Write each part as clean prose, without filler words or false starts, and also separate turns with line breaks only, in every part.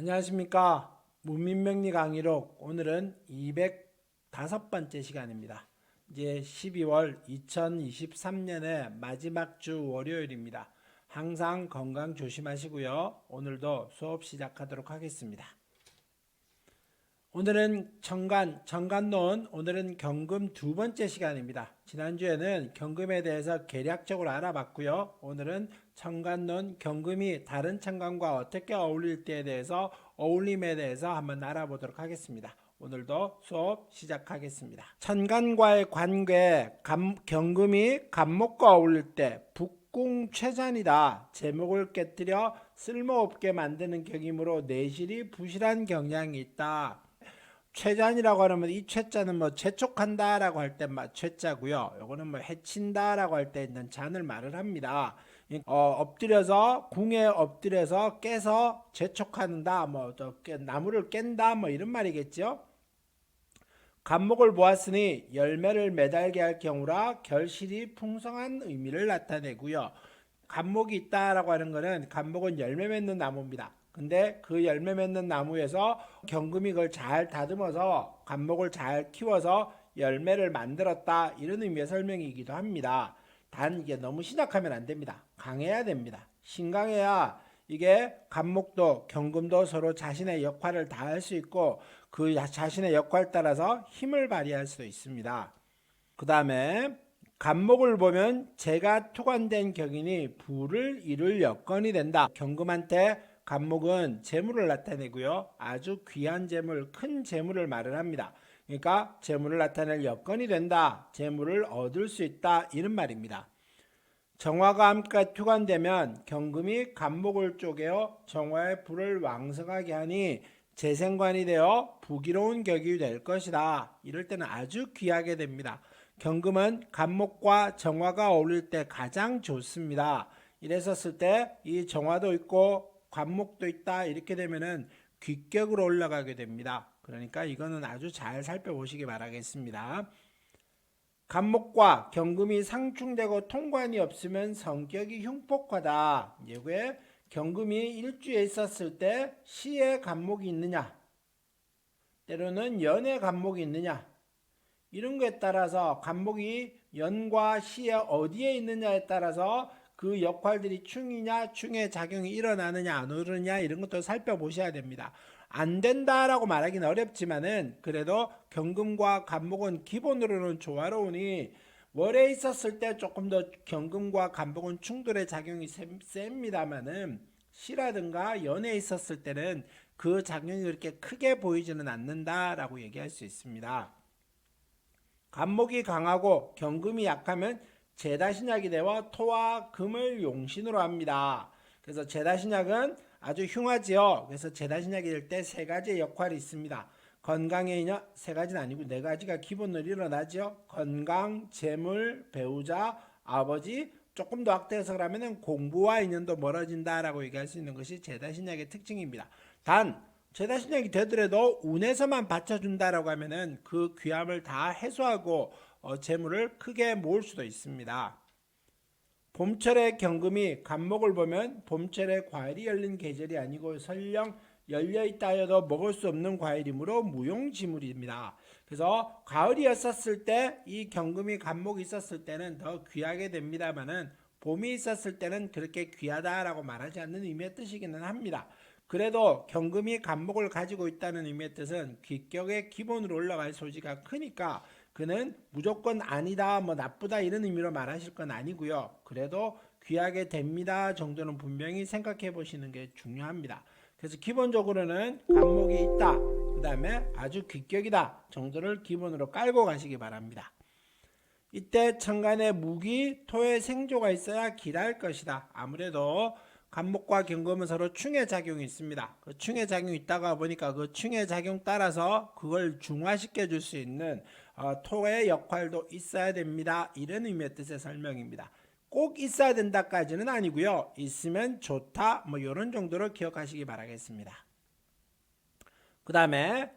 안녕하십니까. 문민명리 강의록 오늘은 205번째 시간입니다. 이제 12월 2023년의 마지막 주 월요일입니다. 항상 건강 조심하시고요. 오늘도 수업 시작하도록 하겠습니다. 오늘은 정관론, 오늘은 경금 두 번째 시간입니다. 지난주에는 경금에 대해서 개략적으로 알아봤고요. 오늘은 정관론, 경금이 다른 천간과 어떻게 어울릴 때에 대해서 어울림에 대해서 한번 알아보도록 하겠습니다. 오늘도 수업 시작하겠습니다. 천간과의 관계, 경금이 간목과 어울릴 때 북궁최전이다. 제목을 깨뜨려 쓸모없게 만드는 격이므로 내실이 부실한 경향이 있다. 최잔이라고 하면 이 최자는 뭐 재촉한다라고 할 때 최자고요. 요거는 뭐 해친다라고 할 때 있는 잔을 말을 합니다. 엎드려서 궁에 엎드려서 깨서 재촉한다, 나무를 깬다, 뭐 이런 말이겠죠. 간목을 보았으니 열매를 매달게 할 경우라 결실이 풍성한 의미를 나타내고요. 간목이 있다라고 하는 것은 간목은 열매 맺는 나무입니다. 근데 그 열매 맺는 나무에서 경금이 그걸 잘 다듬어서 간목을 잘 키워서 열매를 만들었다, 이런 의미의 설명이기도 합니다. 단 이게 너무 신약하면 안 됩니다. 강해야 됩니다. 신강해야 이게 간목도 경금도 서로 자신의 역할을 다 할 수 있고 그 자신의 역할 따라서 힘을 발휘할 수 있습니다. 그 다음에 간목을 보면 재가 투관된 격이니 부를 이룰 여건이 된다. 경금한테 간목은 재물을 나타내고요. 아주 귀한 재물, 큰 재물을 말을 합니다. 그러니까 재물을 나타낼 여건이 된다. 재물을 얻을 수 있다, 이런 말입니다. 정화가 함께 투관되면 경금이 간목을 쪼개어 정화의 불을 왕성하게 하니 재생관이 되어 부기로운 격이 될 것이다. 이럴 때는 아주 귀하게 됩니다. 경금은 간목과 정화가 어울릴 때 가장 좋습니다. 이랬었을 때 이 정화도 있고 간목도 있다, 이렇게 되면은 귀격으로 올라가게 됩니다. 그러니까 이거는 아주 잘 살펴보시기 바라겠습니다. 간목과 경금이 상충되고 통관이 없으면 성격이 흉폭하다. 이게 경금이 일주에 있었을 때 시에 간목이 있느냐, 때로는 연에 간목이 있느냐, 이런 거에 따라서 간목이 연과 시에 어디에 있느냐에 따라서 그 역할들이 충이냐, 충의 작용이 일어나느냐 안 오르느냐, 이런 것도 살펴보셔야 됩니다. 안 된다라고 말하기는 어렵지만은 그래도 경금과 간목은 기본으로는 조화로우니 월에 있었을 때 조금 더 경금과 간목은 충돌의 작용이 셉니다만은 시라든가 연에 있었을 때는 그 작용이 그렇게 크게 보이지는 않는다라고 얘기할 수 있습니다. 간목이 강하고 경금이 약하면 제다신약이 되어 토와 금을 용신으로 합니다. 그래서 제다신약은 아주 흉하지요. 그래서 제다신약이 될 때 세 가지의 역할이 있습니다. 건강의 인연, 세 가지는 아니고 네 가지가 기본으로 일어나죠. 건강, 재물, 배우자, 아버지. 조금 더 확대해서 그러면 공부와 인연도 멀어진다라고 얘기할 수 있는 것이 제다신약의 특징입니다. 단 제다신약이 되더라도 운에서만 받쳐준다라고 하면은 그 귀함을 다 해소하고 재물을 크게 모을 수도 있습니다. 봄철의 경금이 간목을 보면 봄철에 과일이 열린 계절이 아니고 설령 열려있다 해도 먹을 수 없는 과일이므로 무용지물입니다. 그래서 가을이었을 때 이 경금이 간목이 있었을 때는 더 귀하게 됩니다만은 봄이 있었을 때는 그렇게 귀하다라고 말하지 않는 의미의 뜻이기는 합니다. 그래도 경금이 간목을 가지고 있다는 의미의 뜻은 귀격의 기본으로 올라갈 소지가 크니까 그는 무조건 아니다, 나쁘다, 이런 의미로 말하실 건 아니고요. 그래도 귀하게 됩니다 정도는 분명히 생각해 보시는 게 중요합니다. 그래서 기본적으로는 간목이 있다, 그 다음에 아주 귀격이다 정도를 기본으로 깔고 가시기 바랍니다. 이때 천간에 무기, 토의 생조가 있어야 길할 것이다. 아무래도 간목과 경금은 서로 충의 작용이 있습니다. 그 충의 작용이 있다가 보니까 그 충의 작용 따라서 그걸 중화시켜 줄 수 있는 토의 역할도 있어야 됩니다. 이런 의미의 뜻의 설명입니다. 꼭 있어야 된다까지는 아니고요. 있으면 좋다, 이런 정도로 기억하시기 바라겠습니다. 그 다음에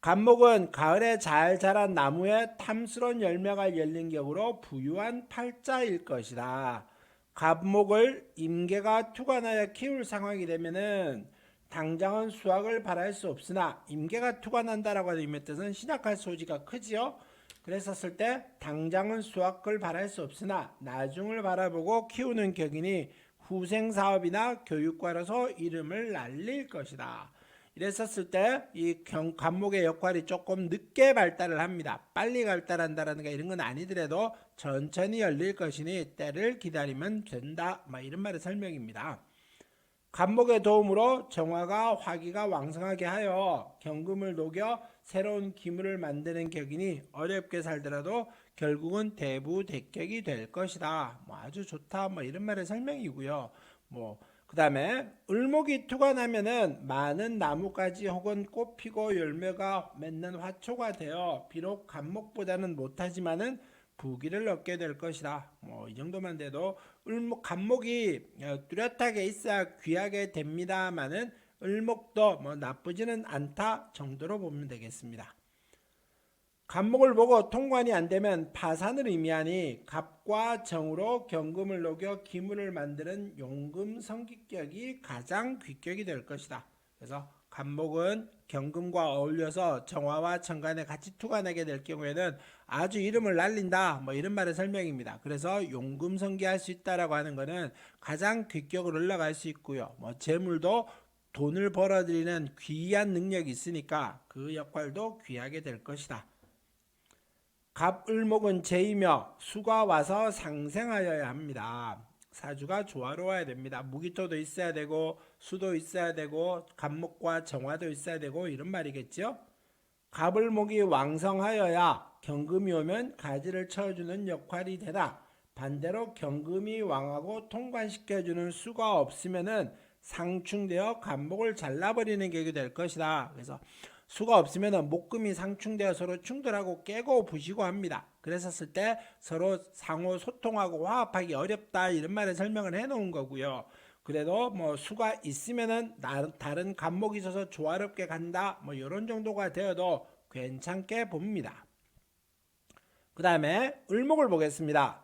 간목은 가을에 잘 자란 나무에 탐스러운 열매가 열린 격으로 부유한 팔자일 것이다. 간목을 임계가 투관하여 키울 상황이 되면은 당장은 수확을 바랄 수 없으나 임계가 투관한다라고 하는 의미의 뜻은 신약할 소지가 크지요. 그랬었을 때 당장은 수확을 바랄 수 없으나 나중을 바라보고 키우는 격이니 후생사업이나 교육과로서 이름을 날릴 것이다. 이랬었을 때 이 관목의 역할이 조금 늦게 발달을 합니다. 빨리 발달한다라는 게 이런 건 아니더라도 천천히 열릴 것이니 때를 기다리면 된다. 이런 말의 설명입니다. 관목의 도움으로 정화가 화기가 왕성하게 하여 경금을 녹여 새로운 기물을 만드는 격이니 어렵게 살더라도 결국은 대부대격이 될 것이다. 아주 좋다. 이런 말의 설명이고요. 그 다음에 을목이 투관하면은 많은 나무가지 혹은 꽃 피고 열매가 맺는 화초가 되어 비록 간목보다는 못하지만은 부귀를 얻게 될 것이다. 이 정도만 돼도 간목이 뚜렷하게 있어야 귀하게 됩니다만은 을목도 나쁘지는 않다 정도로 보면 되겠습니다. 간목을 보고 통관이 안 되면 파산을 의미하니 갑과 정으로 경금을 녹여 기물을 만드는 용금 성기격이 가장 귀격이 될 것이다. 그래서 간목은 경금과 어울려서 정화와 천간에 같이 투관하게 될 경우에는 아주 이름을 날린다. 이런 말의 설명입니다. 그래서 용금성기할 수 있다라고 하는 것은 가장 귀격으로 올라갈 수 있고요. 재물도 돈을 벌어들이는 귀한 능력이 있으니까 그 역할도 귀하게 될 것이다. 갑을목은 제이며 수가 와서 상생하여야 합니다. 사주가 조화로워야 됩니다. 무기토도 있어야 되고 수도 있어야 되고 갑목과 정화도 있어야 되고 이런 말이겠죠. 갑을목이 왕성하여야 경금이 오면 가지를 쳐주는 역할이 되나 반대로 경금이 왕하고 통관시켜주는 수가 없으면은 상충되어 갑목을 잘라버리는 격이 될 것이다. 그래서 수가 없으면 목금이 상충되어 서로 충돌하고 깨고 부시고 합니다. 그랬었을 때 서로 상호 소통하고 화합하기 어렵다 이런 말에 설명을 해 놓은 거고요. 그래도 수가 있으면은 다른 간목이 있어서 조화롭게 간다 이런 정도가 되어도 괜찮게 봅니다. 그 다음에 을목을 보겠습니다.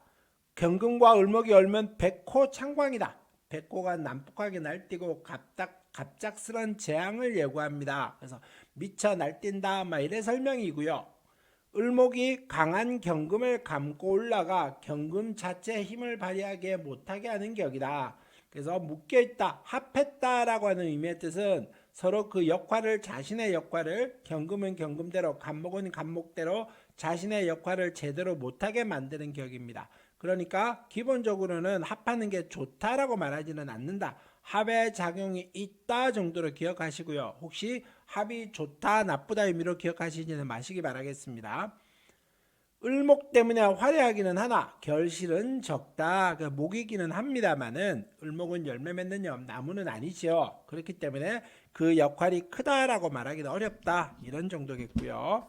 경금과 을목이 얼면 백호 창광이다. 백호가 난폭하게 날뛰고 갑작스런 재앙을 예고합니다. 그래서 미쳐 날뛴다 이래 설명이고요. 을목이 강한 경금을 감고 올라가 경금 자체의 힘을 발휘하게 못하게 하는 격이다. 그래서 묶여있다, 합했다라고 하는 의미의 뜻은 서로 그 역할을 자신의 역할을 경금은 경금대로 간목은 간목대로 자신의 역할을 제대로 못하게 만드는 격입니다. 그러니까 기본적으로는 합하는 게 좋다라고 말하지는 않는다. 합의 작용이 있다 정도로 기억하시고요. 혹시 합이 좋다 나쁘다 의미로 기억하시지는 마시기 바라겠습니다. 을목 때문에 화려하기는 하나 결실은 적다. 목이기는 합니다만은 을목은 열매 맺는 나무는 아니죠. 그렇기 때문에 그 역할이 크다라고 말하기는 어렵다. 이런 정도겠고요.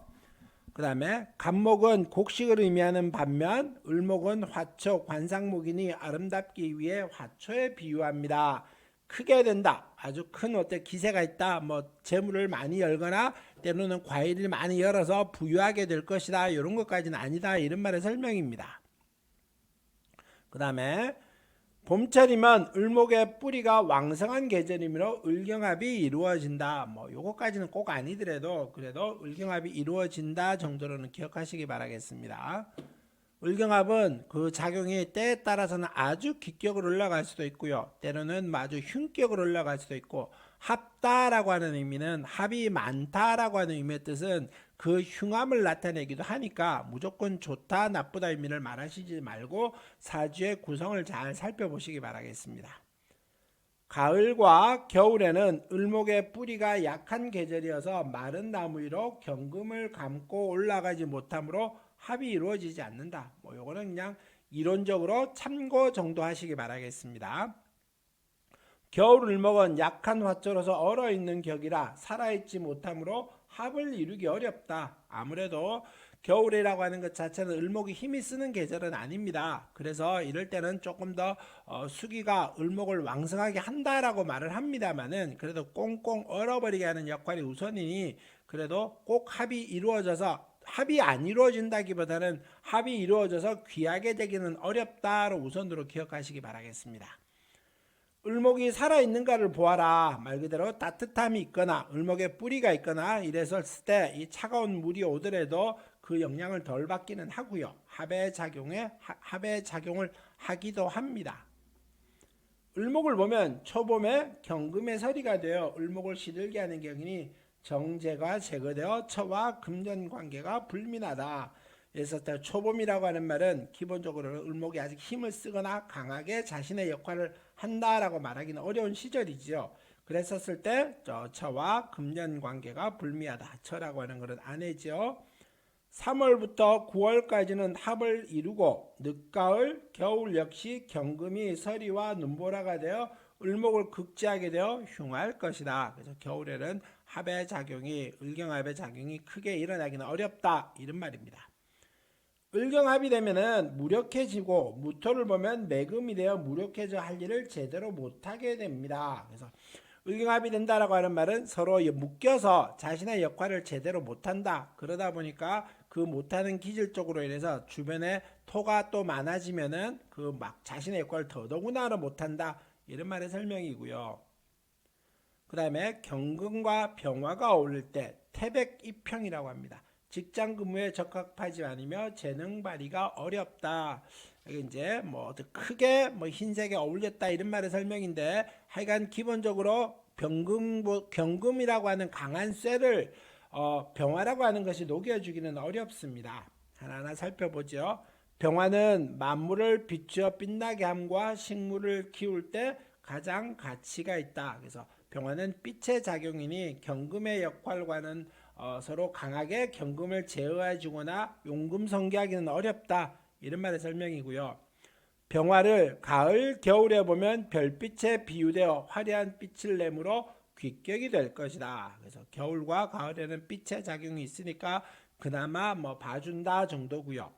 그 다음에 간목은 곡식을 의미하는 반면 을목은 화초 관상목이니 아름답기 위해 화초에 비유합니다. 크게 된다. 아주 큰 기세가 있다. 재물을 많이 열거나 때로는 과일을 많이 열어서 부유하게 될 것이다. 이런 것까지는 아니다. 이런 말의 설명입니다. 그 다음에 봄철이면 을목의 뿌리가 왕성한 계절이므로 을경합이 이루어진다. 요거까지는 꼭 아니더라도 그래도 을경합이 이루어진다 정도로는 기억하시기 바라겠습니다. 을경합은 그 작용이 때에 따라서는 아주 기격으로 올라갈 수도 있고요. 때로는 아주 흉격으로 올라갈 수도 있고 합다라고 하는 의미는 합이 많다라고 하는 의미의 뜻은 그 흉함을 나타내기도 하니까 무조건 좋다 나쁘다 의미를 말하시지 말고 사주의 구성을 잘 살펴보시기 바라겠습니다. 가을과 겨울에는 을목의 뿌리가 약한 계절이어서 마른 나무 위로 경금을 감고 올라가지 못하므로 합이 이루어지지 않는다. 요거는 그냥 이론적으로 참고 정도 하시기 바라겠습니다. 겨울 을목은 약한 화초로서 얼어있는 격이라 살아있지 못하므로 합을 이루기 어렵다. 아무래도 겨울이라고 하는 것 자체는 을목이 힘이 쓰는 계절은 아닙니다. 그래서 이럴 때는 조금 더 수기가 을목을 왕성하게 한다라고 말을 합니다만은 그래도 꽁꽁 얼어버리게 하는 역할이 우선이니 그래도 꼭 합이 이루어져서 합이 안 이루어진다기보다는 합이 이루어져서 귀하게 되기는 어렵다로 우선으로 기억하시기 바라겠습니다. 을목이 살아있는가를 보아라. 말 그대로 따뜻함이 있거나 을목에 뿌리가 있거나 이랬을 때 이 차가운 물이 오더라도 그 영향을 덜 받기는 하고요. 합의 작용을 하기도 합니다. 을목을 보면 초봄에 경금의 서리가 되어 을목을 시들게 하는 경우니 정제가 제거되어 처와 금전 관계가 불민하다. 그래서 초봄이라고 하는 말은 기본적으로 을목이 아직 힘을 쓰거나 강하게 자신의 역할을 한다라고 말하기는 어려운 시절이죠. 그랬었을 때 처와 금전 관계가 불미하다. 처라고 하는 것은 아내죠. 3월부터 9월까지는 합을 이루고 늦가을, 겨울 역시 경금이 서리와 눈보라가 되어 을목을 극지하게 되어 흉할 것이다. 그래서 겨울에는 합의 작용이 을경합의 작용이 크게 일어나기는 어렵다 이런 말입니다. 을경합이 되면은 무력해지고 무토를 보면 매금이 되어 무력해져 할 일을 제대로 못하게 됩니다. 그래서 을경합이 된다라고 하는 말은 서로 묶여서 자신의 역할을 제대로 못한다. 그러다 보니까 그 못하는 기질적으로 인해서 주변에 토가 또 많아지면은 그 막 자신의 역할을 더더군다나 못한다. 이런 말의 설명이고요. 그 다음에 경금과 병화가 어울릴 때 태백이평이라고 합니다. 직장 근무에 적합하지 않으며 재능 발휘가 어렵다. 이게 이제 뭐 크게 뭐 흰색에 어울렸다 이런 말의 설명인데 하여간 기본적으로 경금이라고 하는 강한 쇠를 병화라고 하는 것이 녹여주기는 어렵습니다. 하나하나 살펴보죠. 병화는 만물을 비추어 빛나게 함과 식물을 키울 때 가장 가치가 있다. 그래서 병화는 빛의 작용이니 경금의 역할과는 서로 강하게 경금을 제어해 주거나 용금성기하기는 어렵다. 이런 말의 설명이고요. 병화를 가을, 겨울에 보면 별빛에 비유되어 화려한 빛을 내므로 귀격이 될 것이다. 그래서 겨울과 가을에는 빛의 작용이 있으니까 그나마 뭐 봐준다 정도고요.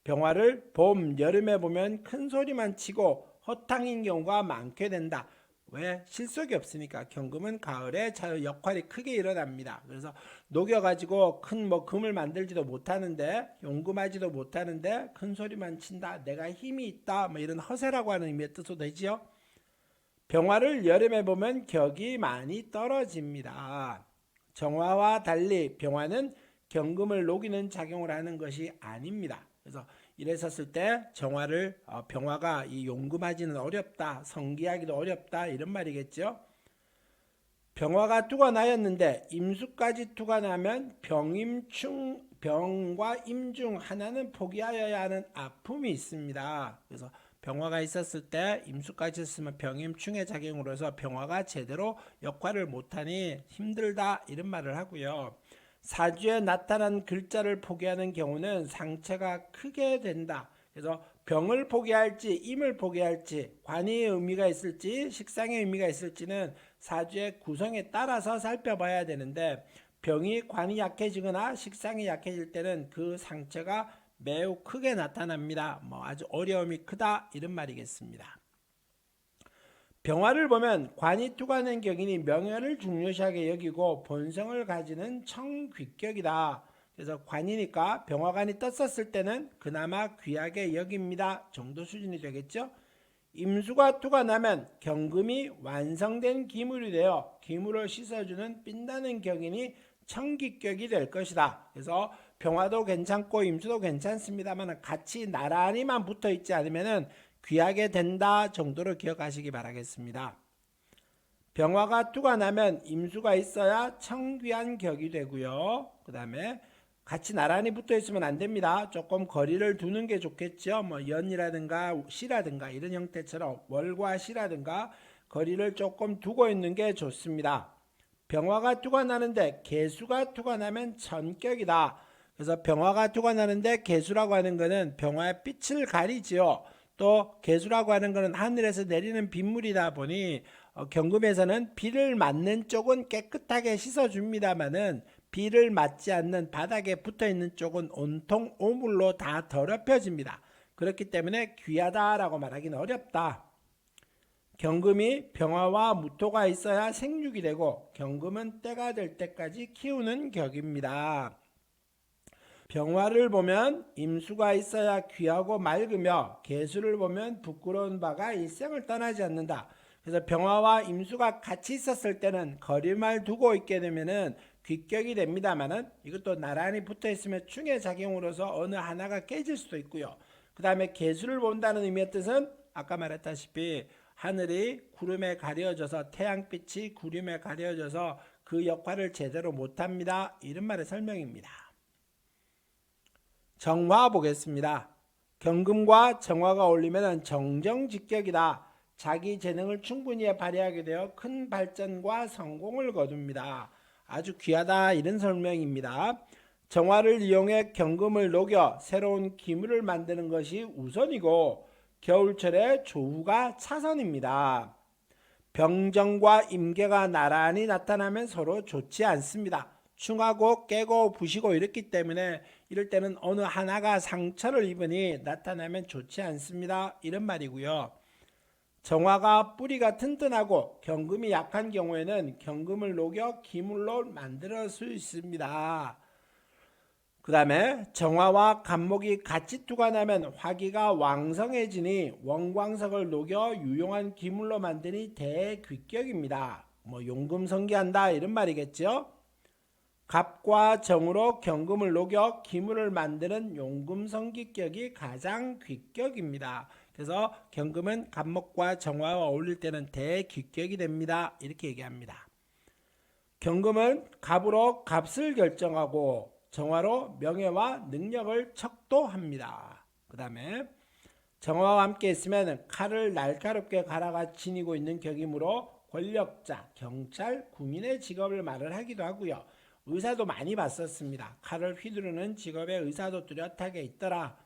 병화를 봄, 여름에 보면 큰 소리만 치고 허탕인 경우가 많게 된다. 왜? 실속이 없으니까. 경금은 가을에 역할이 크게 일어납니다. 그래서 녹여가지고 큰 뭐 금을 만들지도 못하는데 용금하지도 못하는데 큰 소리만 친다. 내가 힘이 있다. 뭐 이런 허세라고 하는 의미의 뜻도 되지요. 병화를 여름에 보면 격이 많이 떨어집니다. 정화와 달리 병화는 경금을 녹이는 작용을 하는 것이 아닙니다. 그래서 이랬었을 때 병화가 이 용금하지는 어렵다, 성기하기도 어렵다 이런 말이겠죠. 병화가 투가 나였는데 임수까지 투가 나면 병과 임 중 하나는 포기하여야 하는 아픔이 있습니다. 그래서 병화가 있었을 때 임수까지 있으면 병임충의 작용으로 해서 병화가 제대로 역할을 못하니 힘들다 이런 말을 하고요. 사주에 나타난 글자를 포기하는 경우는 상처가 크게 된다. 그래서 병을 포기할지 임을 포기할지 관이의 의미가 있을지 식상의 의미가 있을지는 사주의 구성에 따라서 살펴봐야 되는데 병이 관이 약해지거나 식상이 약해질 때는 그 상처가 매우 크게 나타납니다. 뭐 아주 어려움이 크다 이런 말이겠습니다. 병화를 보면 관이 투가는 격이니 명예를 중요시하게 여기고 본성을 가지는 청귀격이다. 그래서 관이니까 병화관이 떴었을 때는 그나마 귀하게 여깁니다. 정도 수준이 되겠죠. 임수가 투가 나면 경금이 완성된 기물이 되어 기물을 씻어주는 빛나는 격이니 청귀격이 될 것이다. 그래서 병화도 괜찮고 임수도 괜찮습니다만 같이 나란히만 붙어 있지 않으면 귀하게 된다 정도로 기억하시기 바라겠습니다. 병화가 투가 나면 임수가 있어야 청귀한 격이 되고요. 그 다음에 같이 나란히 붙어 있으면 안 됩니다. 조금 거리를 두는 게 좋겠죠. 뭐 연이라든가 시라든가 이런 형태처럼 월과 시라든가 거리를 조금 두고 있는 게 좋습니다. 병화가 투가 나는데 개수가 투가 나면 전격이다. 그래서 병화가 투가 나는데 개수라고 하는 것은 병화의 빛을 가리지요. 또 개수라고 하는 것은 하늘에서 내리는 빗물이다 보니 경금에서는 비를 맞는 쪽은 깨끗하게 씻어줍니다마는 비를 맞지 않는 바닥에 붙어있는 쪽은 온통 오물로 다 더럽혀집니다. 그렇기 때문에 귀하다라고 말하기는 어렵다. 경금이 병화와 무토가 있어야 생육이 되고 경금은 때가 될 때까지 키우는 격입니다. 병화를 보면 임수가 있어야 귀하고 맑으며 개수를 보면 부끄러운 바가 일생을 떠나지 않는다. 그래서 병화와 임수가 같이 있었을 때는 거리만 두고 있게 되면은 귀격이 됩니다만은 이것도 나란히 붙어 있으면 충의 작용으로서 어느 하나가 깨질 수도 있고요. 그 다음에 개수를 본다는 의미의 뜻은 아까 말했다시피 하늘이 구름에 가려져서 태양빛이 구름에 가려져서 그 역할을 제대로 못합니다. 이런 말의 설명입니다. 정화 보겠습니다. 경금과 정화가 어울리면 정정직격이다. 자기 재능을 충분히 발휘하게 되어 큰 발전과 성공을 거둡니다. 아주 귀하다 이런 설명입니다. 정화를 이용해 경금을 녹여 새로운 기물을 만드는 것이 우선이고 겨울철에 조후가 차선입니다. 병정과 임계가 나란히 나타나면 서로 좋지 않습니다. 충하고 깨고 부시고 이렇기 때문에 이럴 때는 어느 하나가 상처를 입으니 나타나면 좋지 않습니다. 이런 말이고요. 정화가 뿌리가 튼튼하고 경금이 약한 경우에는 경금을 녹여 기물로 만들 수 있습니다. 그 다음에 정화와 간목이 같이 투관하면 화기가 왕성해지니 원광석을 녹여 유용한 기물로 만드니 대귀격입니다. 용금성기한다 이런 말이겠죠. 갑과 정으로 경금을 녹여 기물을 만드는 용금성기격이 가장 귀격입니다. 그래서 경금은 갑목과 정화와 어울릴 때는 대귀격이 됩니다. 이렇게 얘기합니다. 경금은 갑으로 값을 결정하고 정화로 명예와 능력을 척도합니다. 그 다음에 정화와 함께 있으면 칼을 날카롭게 갈아가 지니고 있는 격이므로 권력자, 경찰, 군인의 직업을 말을 하기도 하고요. 의사도 많이 봤었습니다. 칼을 휘두르는 직업의 의사도 뚜렷하게 있더라.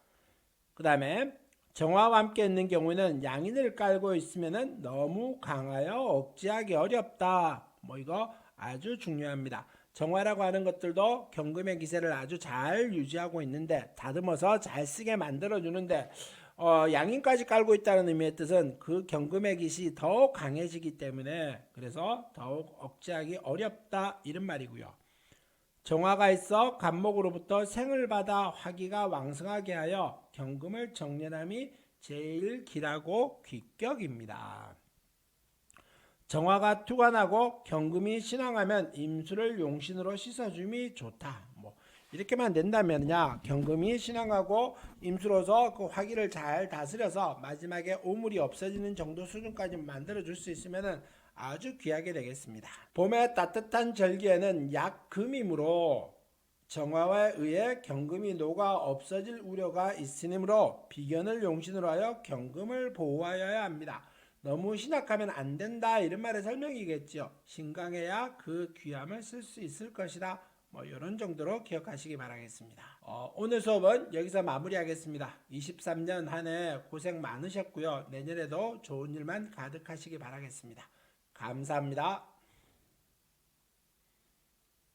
그 다음에 정화와 함께 있는 경우에는 양인을 깔고 있으면 너무 강하여 억제하기 어렵다. 이거 아주 중요합니다. 정화라고 하는 것들도 경금의 기세를 아주 잘 유지하고 있는데 다듬어서 잘 쓰게 만들어주는데 양인까지 깔고 있다는 의미의 뜻은 그 경금의 기시 더욱 강해지기 때문에 그래서 더욱 억제하기 어렵다 이런 말이고요. 정화가 있어 간목으로부터 생을 받아 화기가 왕성하게 하여 경금을 정련함이 제일 길하고 귀격입니다. 정화가 투관하고 경금이 신앙하면 임수를 용신으로 씻어줌이 좋다. 이렇게만 된다면요, 경금이 신앙하고 임수로서 그 화기를 잘 다스려서 마지막에 오물이 없어지는 정도 수준까지 만들어줄 수 있으면 아주 귀하게 되겠습니다. 봄의 따뜻한 절기에는 약금이므로 정화에 의해 경금이 녹아 없어질 우려가 있으므로 비견을 용신으로 하여 경금을 보호하여야 합니다. 너무 신약하면 안 된다 이런 말의 설명이겠죠. 신강해야 그 귀함을 쓸 수 있을 것이다. 이런 정도로 기억하시기 바라겠습니다. 오늘 수업은 여기서 마무리하겠습니다. 23년 한 해 고생 많으셨고요. 내년에도 좋은 일만 가득하시기 바라겠습니다. 감사합니다.